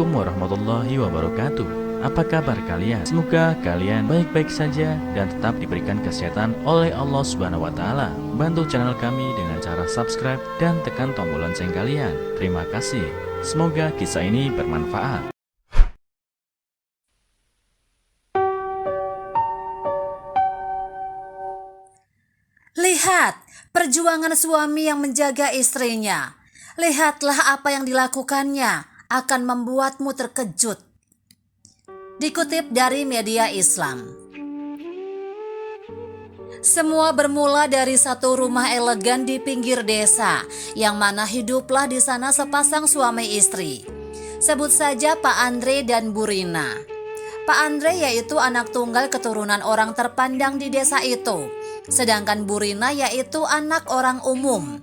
Assalamualaikum warahmatullahi wabarakatuh. Apa kabar kalian? Semoga kalian baik-baik saja dan tetap diberikan kesehatan oleh Allah Subhanahu wa taala. Bantu channel kami dengan cara subscribe dan tekan tombol lonceng kalian. Terima kasih. Semoga kisah ini bermanfaat. Lihat perjuangan suami yang menjaga istrinya. Lihatlah apa yang dilakukannya akan membuatmu terkejut. Dikutip dari media Islam. Semua bermula dari satu rumah elegan di pinggir desa, yang mana hiduplah di sana sepasang suami istri. Sebut saja Pak Andre dan Bu Rina. Pak Andre yaitu anak tunggal keturunan orang terpandang di desa itu, sedangkan Bu Rina yaitu anak orang umum.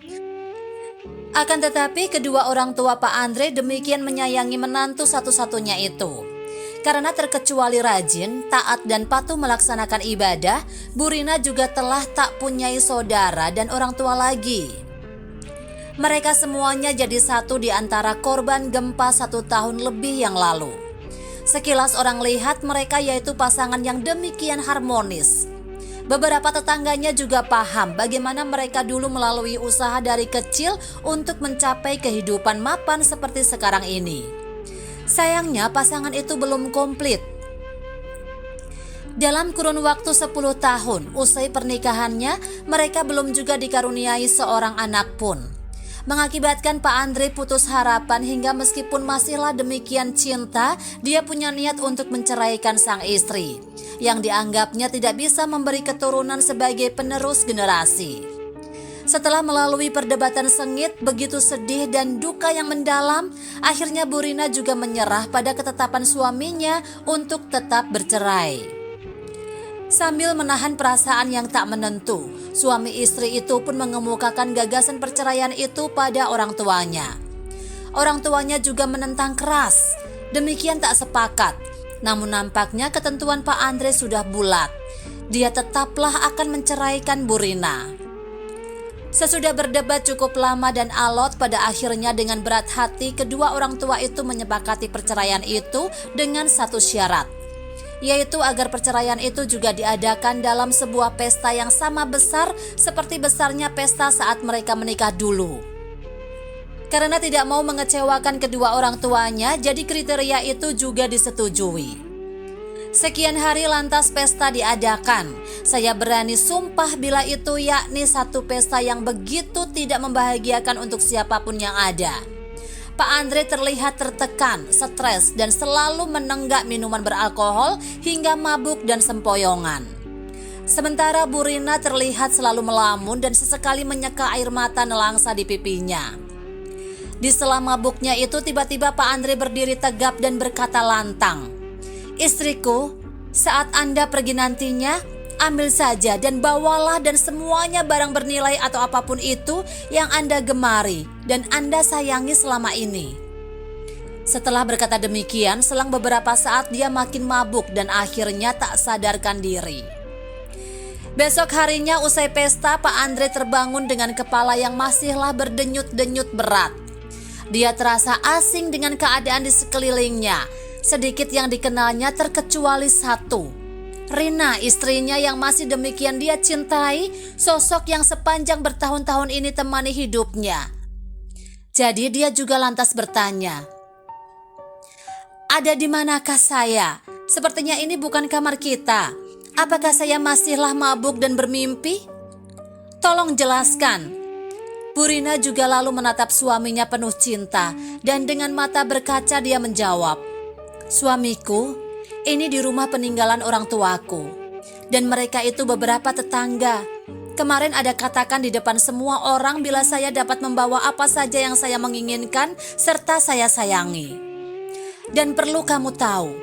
Akan tetapi kedua orang tua Pak Andre demikian menyayangi menantu satu-satunya itu. Karena terkecuali rajin, taat dan patuh melaksanakan ibadah, Bu Rina juga telah tak punyai saudara dan orang tua lagi. Mereka semuanya jadi satu di antara korban gempa 1 tahun lebih yang lalu. Sekilas orang lihat mereka yaitu pasangan yang demikian harmonis. Beberapa tetangganya juga paham bagaimana mereka dulu melalui usaha dari kecil untuk mencapai kehidupan mapan seperti sekarang ini. Sayangnya pasangan itu belum komplit. Dalam kurun waktu 10 tahun usai pernikahannya, mereka belum juga dikaruniai seorang anak pun. Mengakibatkan Pak Andre putus harapan hingga meskipun masihlah demikian cinta, dia punya niat untuk menceraikan sang istri, yang dianggapnya tidak bisa memberi keturunan sebagai penerus generasi. Setelah melalui perdebatan sengit, begitu sedih dan duka yang mendalam, akhirnya Bu Rina juga menyerah pada ketetapan suaminya untuk tetap bercerai. Sambil menahan perasaan yang tak menentu, suami istri itu pun mengemukakan gagasan perceraian itu pada orang tuanya. Orang tuanya juga menentang keras, demikian tak sepakat. Namun nampaknya ketentuan Pak Andre sudah bulat. Dia tetaplah akan menceraikan Bu Rina. Sesudah berdebat cukup lama dan alot, pada akhirnya dengan berat hati kedua orang tua itu menyepakati perceraian itu dengan satu syarat, yaitu agar perceraian itu juga diadakan dalam sebuah pesta yang sama besar seperti besarnya pesta saat mereka menikah dulu. Karena tidak mau mengecewakan kedua orang tuanya, jadi kriteria itu juga disetujui. Sekian hari lantas pesta diadakan. Saya berani sumpah bila itu yakni satu pesta yang begitu tidak membahagiakan untuk siapapun yang ada. Pak Andre terlihat tertekan, stres dan selalu menenggak minuman beralkohol hingga mabuk dan sempoyongan. Sementara Bu Rina terlihat selalu melamun dan sesekali menyeka air mata nelangsa di pipinya. Di sela mabuknya itu tiba-tiba Pak Andre berdiri tegap dan berkata lantang, "Istriku, saat Anda pergi nantinya, ambil saja dan bawalah dan semuanya barang bernilai atau apapun itu yang Anda gemari dan Anda sayangi selama ini." Setelah berkata demikian, selang beberapa saat dia makin mabuk dan akhirnya tak sadarkan diri. Besok harinya usai pesta, Pak Andre terbangun dengan kepala yang masihlah berdenyut-denyut berat. Dia terasa asing dengan keadaan di sekelilingnya. Sedikit yang dikenalnya terkecuali satu, Rina, istrinya yang masih demikian dia cintai, sosok yang sepanjang bertahun-tahun ini temani hidupnya. Jadi dia juga lantas bertanya, "Ada di manakah saya? Sepertinya ini bukan kamar kita. Apakah saya masihlah mabuk dan bermimpi? Tolong jelaskan." Bu Rina juga lalu menatap suaminya penuh cinta dan dengan mata berkaca dia menjawab, "Suamiku, ini di rumah peninggalan orang tuaku. Dan mereka itu beberapa tetangga. Kemarin ada katakan di depan semua orang bila saya dapat membawa apa saja yang saya menginginkan serta saya sayangi. Dan perlu kamu tahu,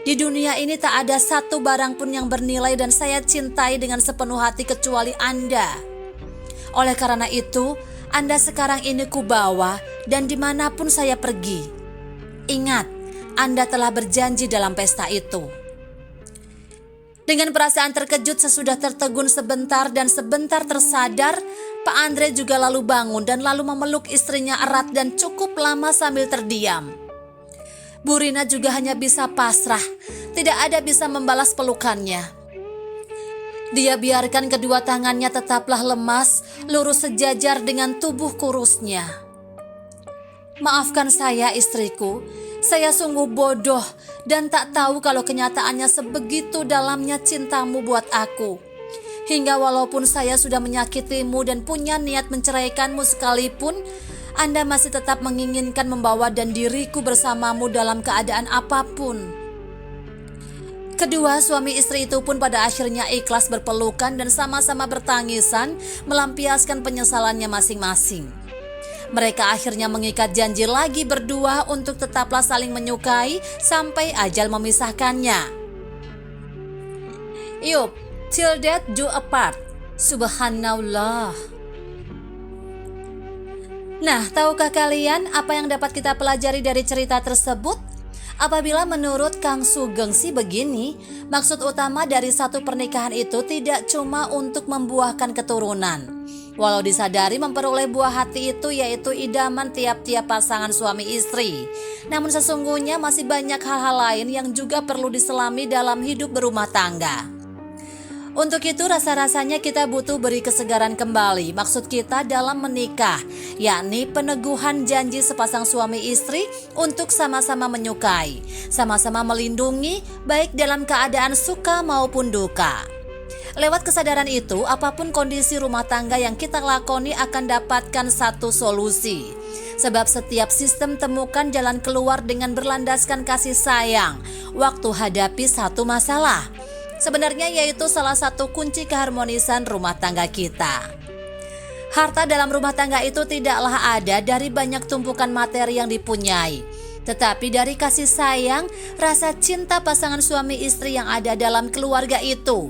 di dunia ini tak ada satu barang pun yang bernilai dan saya cintai dengan sepenuh hati kecuali Anda. Oleh karena itu, Anda sekarang ini kubawa dan dimanapun saya pergi. Ingat, Anda telah berjanji dalam pesta itu." Dengan perasaan terkejut sesudah tertegun sebentar dan sebentar tersadar, Pak Andre juga lalu bangun dan lalu memeluk istrinya erat dan cukup lama sambil terdiam. Bu Rina juga hanya bisa pasrah, tidak ada bisa membalas pelukannya. Dia biarkan kedua tangannya tetaplah lemas, lurus sejajar dengan tubuh kurusnya. Maafkan saya istriku, saya sungguh bodoh dan tak tahu kalau kenyataannya sebegitu dalamnya cintamu buat aku. Hingga walaupun saya sudah menyakitimu dan punya niat menceraikanmu sekalipun, Anda masih tetap menginginkan membawa dan diriku bersamamu dalam keadaan apapun. Kedua suami istri itu pun pada akhirnya ikhlas berpelukan dan sama-sama bertangisan melampiaskan penyesalannya masing-masing. Mereka akhirnya mengikat janji lagi berdua untuk tetaplah saling menyukai sampai ajal memisahkannya. Yup, till death do apart. Subhanallah. Nah, tahukah kalian apa yang dapat kita pelajari dari cerita tersebut? Apabila menurut Kang Sugeng sih begini, maksud utama dari satu pernikahan itu tidak cuma untuk membuahkan keturunan. Walau disadari memperoleh buah hati itu yaitu idaman tiap-tiap pasangan suami istri. Namun sesungguhnya masih banyak hal-hal lain yang juga perlu diselami dalam hidup berumah tangga. Untuk itu rasa-rasanya kita butuh beri kesegaran kembali maksud kita dalam menikah, yakni peneguhan janji sepasang suami istri untuk sama-sama menyukai, sama-sama melindungi baik dalam keadaan suka maupun duka. Lewat kesadaran itu, apapun kondisi rumah tangga yang kita lakoni akan dapatkan satu solusi. Sebab setiap sistem temukan jalan keluar dengan berlandaskan kasih sayang waktu hadapi satu masalah. Sebenarnya yaitu salah satu kunci keharmonisan rumah tangga kita. Harta dalam rumah tangga itu tidaklah ada dari banyak tumpukan materi yang dipunyai, tetapi dari kasih sayang, rasa cinta pasangan suami istri yang ada dalam keluarga itu.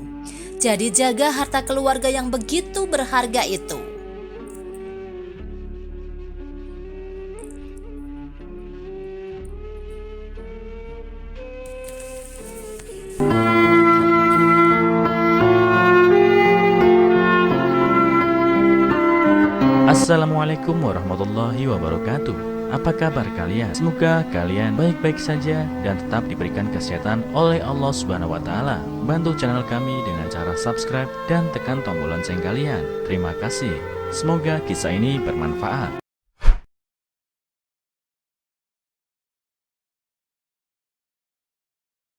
Jadi jaga harta keluarga yang begitu berharga itu. Assalamualaikum warahmatullahi wabarakatuh. Apa kabar kalian? Semoga kalian baik-baik saja dan tetap diberikan kesehatan oleh Allah Subhanahu wa taala. Bantu channel kami dengan cara subscribe dan tekan tombol lonceng kalian. Terima kasih. Semoga kisah ini bermanfaat.